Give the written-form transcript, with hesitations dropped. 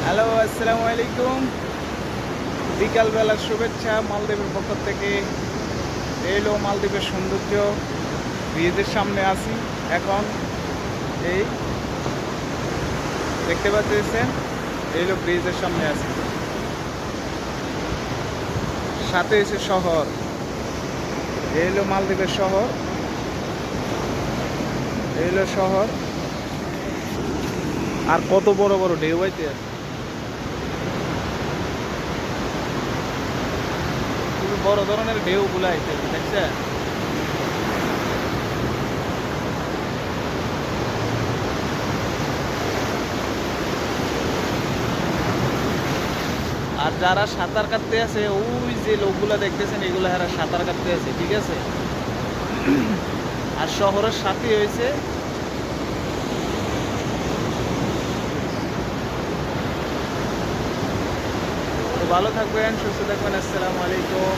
Hello, আসসালামু আলাইকুম। বিকালবেলার শুভেচ্ছা মালদ্বীপের পক্ষ থেকে। এলো মালদ্বীপের সৌন্দর্য। ব্রিজের সামনে আছি এখন। এই দেখতে পাচ্ছেন, এলো ব্রিজের সামনে আছি। সাথে এসে শহর, এলো মালদ্বীপের শহর, এলো শহর। আর কত বড় বড় ঢেউ হইতে আছে, খুবই বড় ধরনের ঢেউ গুলা আইতেছে, দেখছেন? আর যারা সাঁতার কাটতে আছে, ওই যে লোকগুলা দেখতেছেন, এগুলো এরা সাঁতার কাটতে আছে, ঠিক আছে? আর শহরের সাথে হয়েছে। তো ভালো থাকবেন, সুস্থ থাকবেন। আসসালামু আলাইকুম।